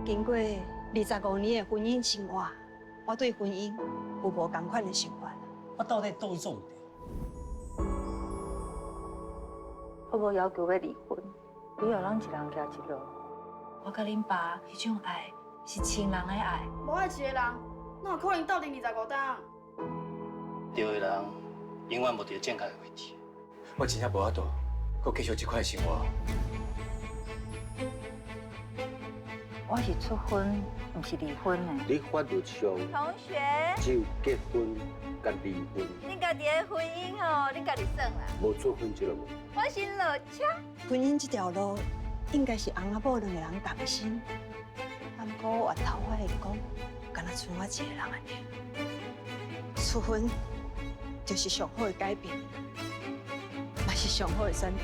经过25年的婚姻生活，我对婚姻有无同款的想法。我到底倒一种？我无要求要离婚，以后咱一人行一路。我甲恁爸迄种爱是亲人的爱。无爱一个人，哪有可能斗阵25档？对的人永远无伫正确的位置。我真正无法度，搁继续这款生活。我是出婚，不是离婚的。你法律上同学，只有结婚甲离婚，恁家己的婚姻哦，恁家己算啦。无做婚这个无。我是老车。婚姻这条路，应该是翁仔某两个人同心。但不过我头发会讲，敢若剩我一个人安尼。出婚就是上好的改变，嘛是上好的选择。